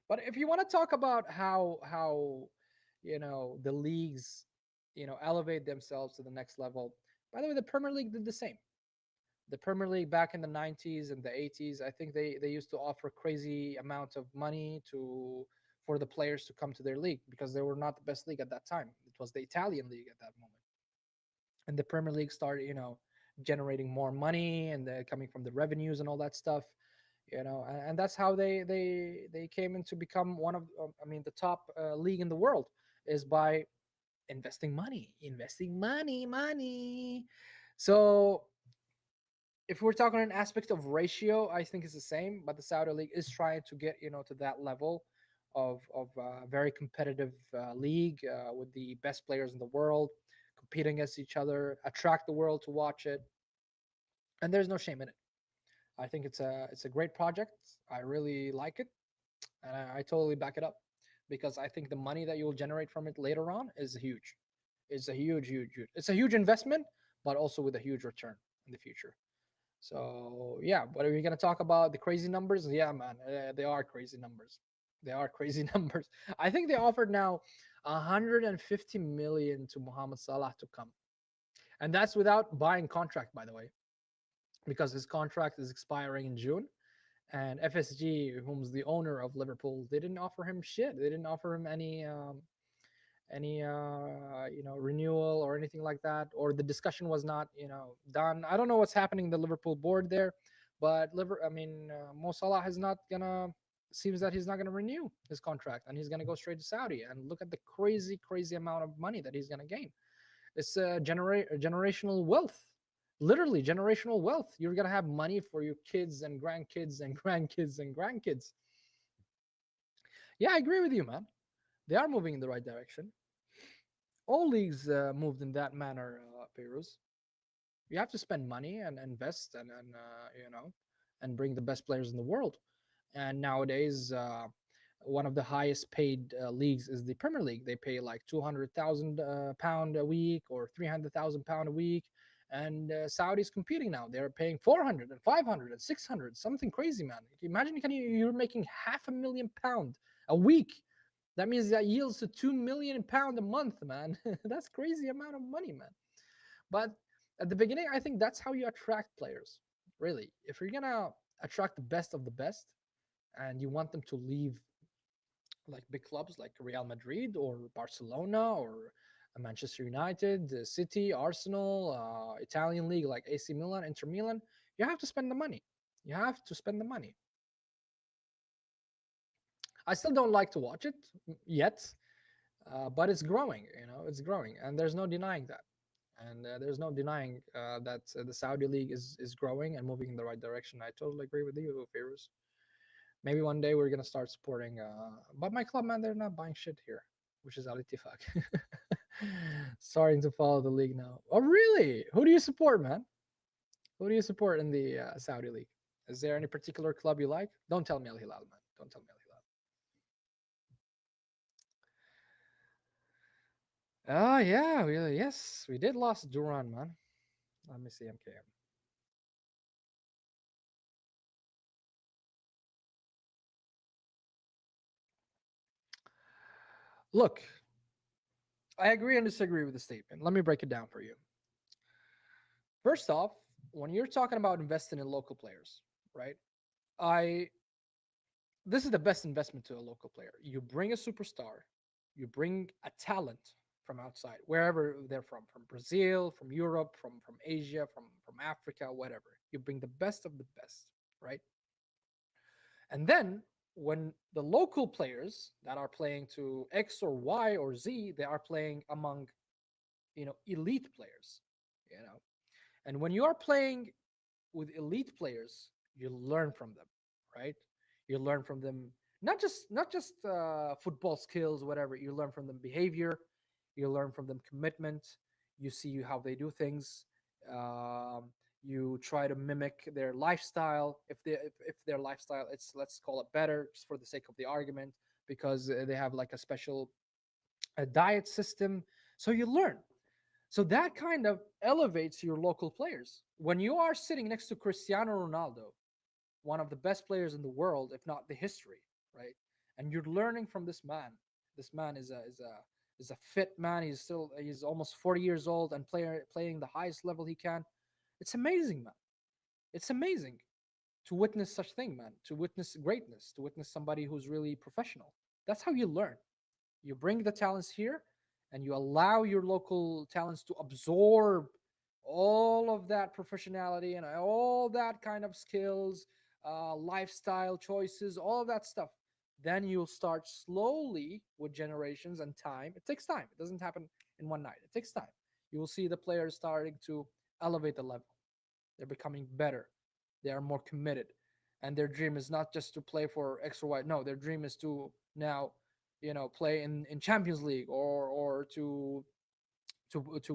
but if you want to talk about how the leagues elevate themselves to the next level, by the way, the Premier League did the same. The Premier League back in the 90s and the 80s, I think they used to offer crazy amounts of money to for the players to come to their league because they were not the best league at that time. It was the Italian league at that moment, and the Premier League started, generating more money and coming from the revenues and all that stuff, and that's how they came into become one of, I mean, the top league in the world is by investing money. So if we're talking an aspect of ratio, I think it's the same, but the Saudi league is trying to get to that level of very competitive league with the best players in the world competing against each other, attract the world to watch it, and there's no shame in it. I think it's a great project. I really like it, and I totally back it up because I think the money that you'll generate from it later on is huge. It's a huge. It's a huge investment, but also with a huge return in the future. So yeah, but are we gonna talk about the crazy numbers? Yeah, man, they are crazy numbers. They are crazy numbers. I think they offered now 150 million to Mohamed Salah to come, and that's without buying contract, by the way, because his contract is expiring in June. And FSG, whom's the owner of Liverpool, they didn't offer him shit. They didn't offer him any renewal or anything like that, or the discussion was not done. I don't know what's happening in the Liverpool board there, but Mo Salah is not gonna seems that he's not gonna renew his contract and he's gonna go straight to Saudi. And look at the crazy amount of money that he's gonna gain. It's generational wealth, literally generational wealth. You're gonna have money for your kids and grandkids and grandkids and grandkids. Yeah, I agree with you, man. They are moving in the right direction. All leagues moved in that manner, Perus. You have to spend money and invest and bring the best players in the world. And nowadays, one of the highest paid leagues is the Premier League. They pay like 200,000 pound a week or 300,000 pound a week. And Saudi's competing now. They're paying 400 and 500 and 600, something crazy, man. Imagine you're making £500,000 a week That means that yields to £2 million a month, man. That's crazy amount of money, man. But at the beginning, I think that's how you attract players. Really, if you're gonna attract the best of the best, and you want them to leave like big clubs like Real Madrid or Barcelona or Manchester United, City, Arsenal, Italian league like AC Milan, Inter Milan, you have to spend the money. You have to spend the money. I still don't like to watch it yet, but it's growing. It's growing, and there's no denying that. And there's no denying that the Saudi league is growing and moving in the right direction. I totally agree with you, Firuz. Maybe one day we're gonna start supporting. But my club, man, they're not buying shit here, which is Al Ittifaq. Starting to follow the league now. Oh, really? Who do you support, man? Who do you support in the Saudi league? Is there any particular club you like? Don't tell me Al Hilal, man. Don't tell me Al Hilal. Oh yeah, yes, we did lost Duran, man. Let me see MKM. Look, I agree and disagree with the statement. Let me break it down for you. First off, when you're talking about investing in local players, right? I This is the best investment to a local player. You bring a superstar, you bring a talent from outside, wherever they're from Brazil, from Europe, from Asia, from Africa, whatever. You bring the best of the best, right? And then when the local players that are playing to X or Y or Z, they are playing among elite players, you know. And when you are playing with elite players, you learn from them, right? You learn from them not just football skills, whatever. You learn from them behavior, you learn from them commitment. You see how they do things. Um, you try to mimic their lifestyle. If their lifestyle, it's let's call it better, just for the sake of the argument, because they have like a special a diet system. So you learn. So that kind of elevates your local players. When you are sitting next to Cristiano Ronaldo, one of the best players in the world, if not the history, right? And you're learning from this man. This man is a fit man. He's almost 40 years old and playing the highest level he can. It's amazing, man. It's amazing to witness such thing, man. To witness greatness. To witness somebody who's really professional. That's how you learn. You bring the talents here and you allow your local talents to absorb all of that professionality and all that kind of skills, lifestyle choices, all of that stuff. Then you'll start slowly with generations and time. It takes time. It doesn't happen in one night. It takes time. You will see the players starting to elevate the level. They're becoming better. They are more committed. And their dream is not just to play for X or Y. No, their dream is to now, play in Champions League or to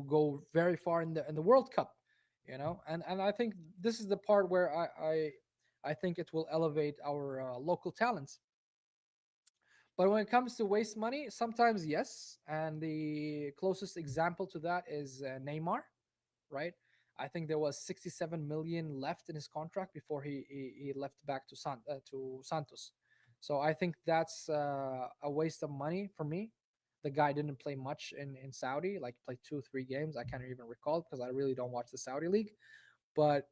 go very far in the World Cup. And I think this is the part where I think it will elevate our local talents. But when it comes to waste money, sometimes yes. And the closest example to that is Neymar, right? I think there was 67 million left in his contract before he left back to Santos. So I think that's a waste of money for me. The guy didn't play much in Saudi, like played 2 3 games. I can't even recall because I really don't watch the Saudi league. But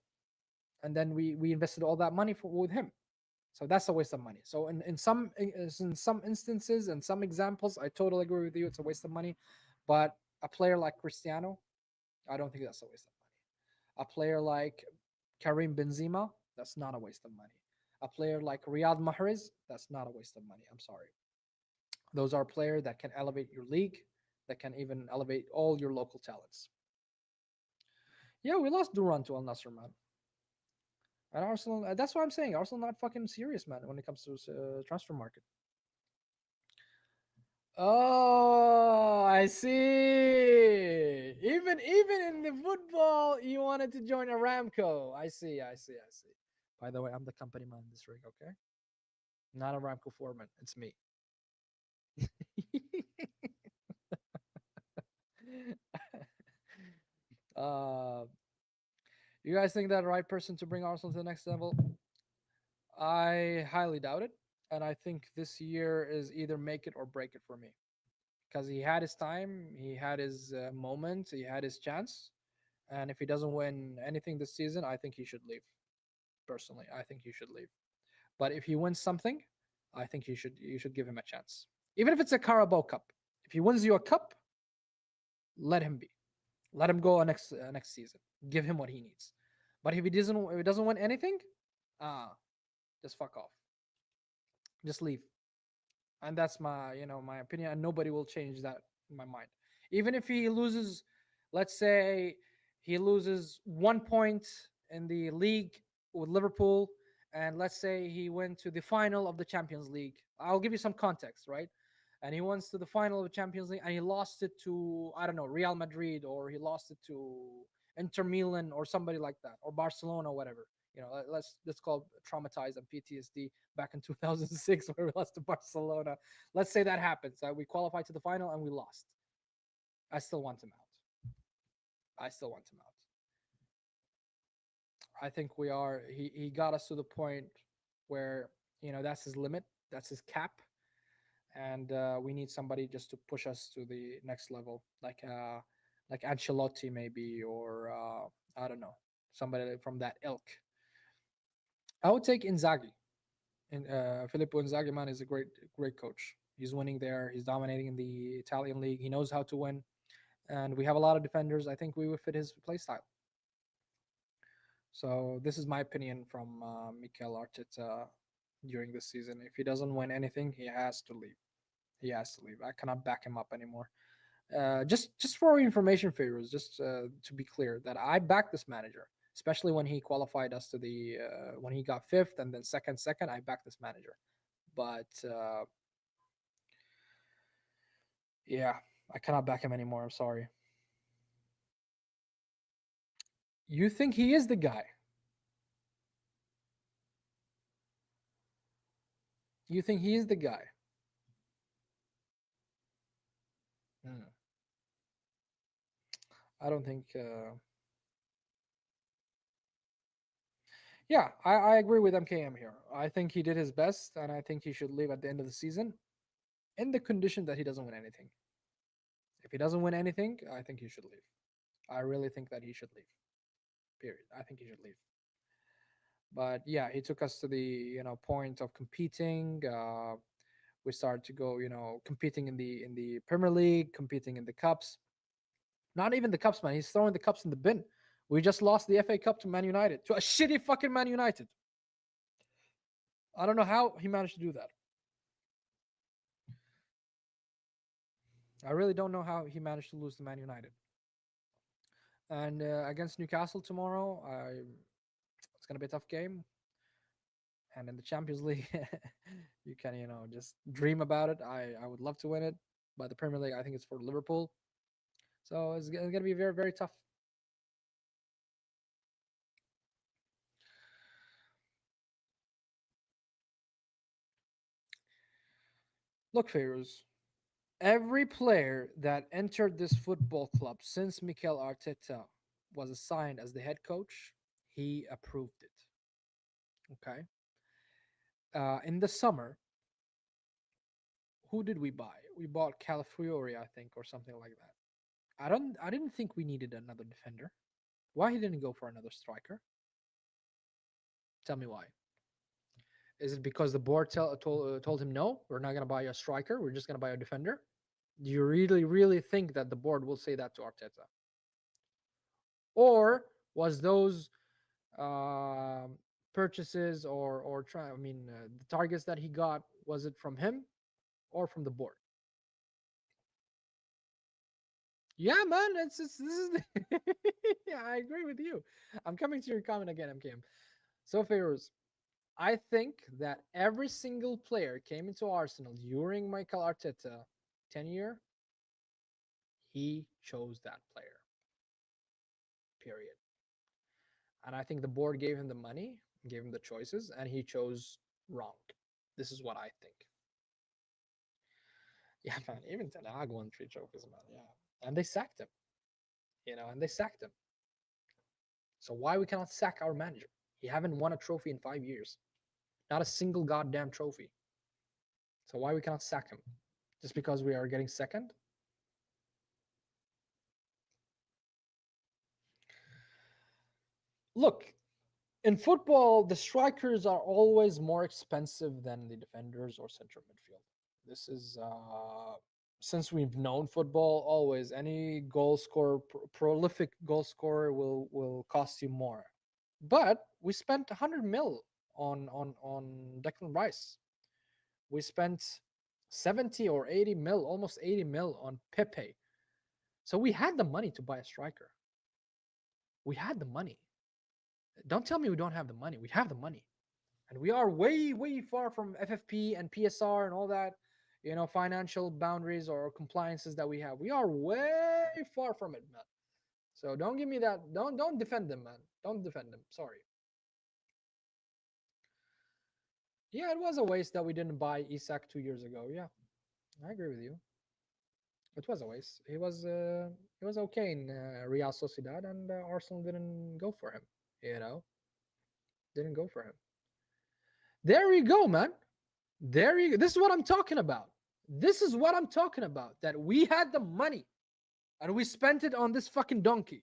and then we invested all that money with him. So that's a waste of money. So in some instances and some examples, I totally agree with you. It's a waste of money. But a player like Cristiano, I don't think that's a waste of money. A player like Karim Benzema, that's not a waste of money. A player like Riyad Mahrez, that's not a waste of money. I'm sorry. Those are players that can elevate your league, that can even elevate all your local talents. Yeah, we lost Duran to Al Nasser, man. And Arsenal, that's what I'm saying. Arsenal not fucking serious, man, when it comes to transfer market. Oh, I see. Even in the football, you wanted to join Aramco. I see, I see, I see. By the way, I'm the company man in this ring, okay? Not Aramco foreman. It's me. uh, you guys think that the right person to bring Arsenal to the next level? I highly doubt it. And I think this year is either make it or break it for me, because he had his time, he had his moment, he had his chance, and if he doesn't win anything this season, I think he should leave. Personally, I think he should leave. But if he wins something, I think you should give him a chance, even if it's a Carabao Cup. If he wins you a cup, let him be. Let him go next season. Give him what he needs. But if he doesn't win anything, ah, just fuck off. Just leave. And that's my opinion. And nobody will change that in my mind. Even if he loses, let's say he loses 1 point in the league with Liverpool, and let's say he went to the final of the Champions League. I'll give you some context, right? And he went to the final of the Champions League and he lost it to, I don't know, Real Madrid, or he lost it to Inter Milan or somebody like that, or Barcelona or whatever. Let's call traumatized and PTSD back in 2006 where we lost to Barcelona. Let's say that happens. We qualified to the final and we lost. I still want him out. I still want him out. I think we are. He got us to the point where that's his limit. That's his cap, and we need somebody just to push us to the next level, like Ancelotti maybe, or I don't know, somebody from that ilk. I would take Inzaghi. And Filippo Inzaghi, man, is a great coach. He's winning there. He's dominating in the Italian league. He knows how to win, and we have a lot of defenders. I think we would fit his play style. So this is my opinion from Mikel Arteta during this season. If he doesn't win anything, he has to leave. He has to leave. I cannot back him up anymore. Just for information, favors, just to be clear, that I back this manager, especially when he qualified us to the when he got fifth and then second. I back this manager, but yeah, I cannot back him anymore. I'm sorry. You think he is the guy? You think he is the guy? Hmm. I don't think. Yeah, I agree with MKM here. I think he did his best, and I think he should leave at the end of the season in the condition that he doesn't win anything. If he doesn't win anything, I think he should leave. I really think that he should leave. Period. I think he should leave. But yeah, he took us to the point of competing. We started to go, competing in the Premier League, competing in the cups. Not even the cups, man. He's throwing the cups in the bin. We just lost the FA Cup to Man United, to a shitty fucking Man United. I don't know how he managed to do that. I really don't know how he managed to lose to Man United. And against Newcastle tomorrow, it's gonna be a tough game. And in the Champions League, you can just dream about it. I would love to win it, but the Premier League, I think it's for Liverpool. So it's gonna be very very tough. Look, Feroz, every player that entered this football club since Mikel Arteta was assigned as the head coach, he approved it. Okay. In the summer, who did we buy? We bought Calafiori, I think, or something like that. I didn't think we needed another defender. Why he didn't go for another striker? Tell me why. Is it because the board told him no? We're not gonna buy a striker. We're just gonna buy a defender. Do you really think that the board will say that to Arteta? Or was those um purchases or try? I mean, the targets that he got, was it from him or from the board? Yeah, man, it's this is the yeah, I agree with you. I'm coming to your comment again, MKM. So, Feroz, I think that every single player came into Arsenal during Michael Arteta tenure. He chose that player. Period. And I think the board gave him the money, gave him the choices, and he chose wrong. This is what I think. Yeah, man. Even Ten Hag won 3 trophies, man. Yeah, and they sacked him. And they sacked him. So why we cannot sack our manager? He haven't won a trophy in 5 years. Not a single goddamn trophy. So why we cannot sack him? Just because we are getting second? Look, in football, the strikers are always more expensive than the defenders or central midfield. This is since we've known football, always any goal scorer, prolific goal scorer will cost you more. But we spent 100 mil on Declan Rice. We spent 70 or 80 mil, almost 80 mil on Pepe. So we had the money to buy a striker. We had the money. Don't tell me we don't have the money. We have the money. And we are way, way far from FFP and PSR and all that, financial boundaries or compliances that we have. We are way far from it, man. So don't give me that. Don't defend them, man. Don't defend them. Sorry. Yeah, it was a waste that we didn't buy Isak 2 years ago. Yeah, I agree with you. It was a waste. He was okay in Real Sociedad, and Arsenal didn't go for him. You know, didn't go for him. There you go, man. There you go. This is what I'm talking about. This is what I'm talking about. That we had the money, and we spent it on this fucking donkey.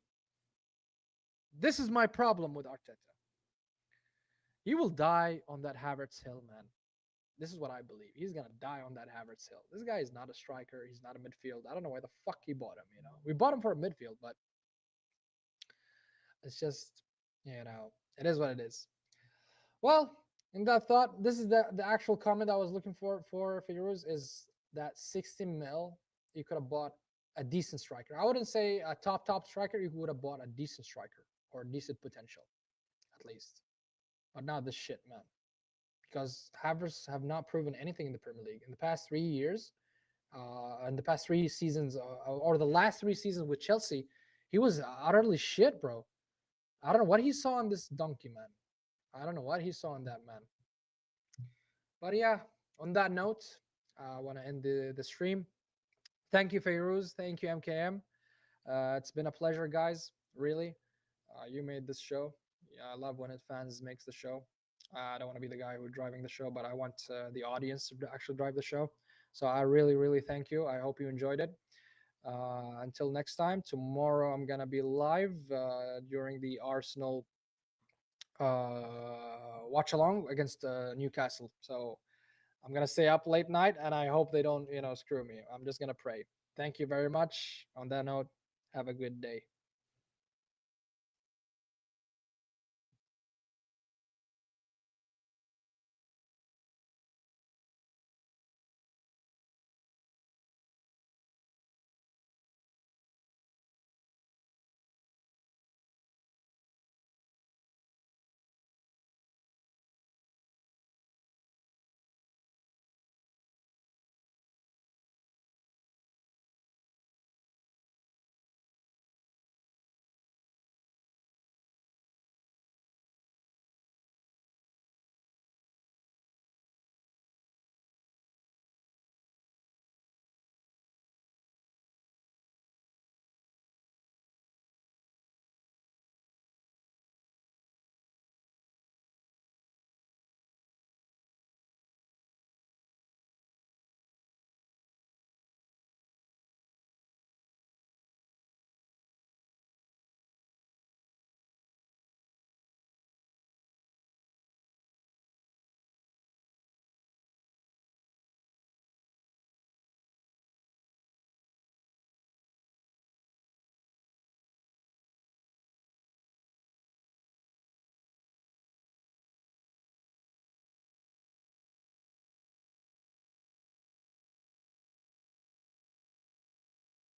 This is my problem with Arteta. He will die on that Havertz hill, man. This is what I believe. He's gonna die on that Havertz hill. This guy is not a striker. He's not a midfield. I don't know why the fuck he bought him. We bought him for a midfield, but it's just, it is what it is. Well, in that thought, this is the actual comment I was looking for Firouz is that 60 mil you could have bought a decent striker. I wouldn't say a top striker. You would have bought a decent striker or decent potential, at least. But not this shit, man. Because Havertz have not proven anything in the Premier League in the past 3 years. In the past 3 seasons, or the last 3 seasons with Chelsea, he was utterly shit, bro. I don't know what he saw in this donkey, man. I don't know what he saw in that man. But yeah, on that note, I want to end the stream. Thank you, Feiruz. Thank you, MKM. It's been a pleasure, guys. Really, you made this show. Yeah, I love when it fans makes the show. I don't want to be the guy who's driving the show, but I want the audience to actually drive the show. So I really, really thank you. I hope you enjoyed it. Until next time, tomorrow I'm gonna be live during the Arsenal watch along against Newcastle. So I'm gonna stay up late night, and I hope they don't, screw me. I'm just gonna pray. Thank you very much. On that note, have a good day.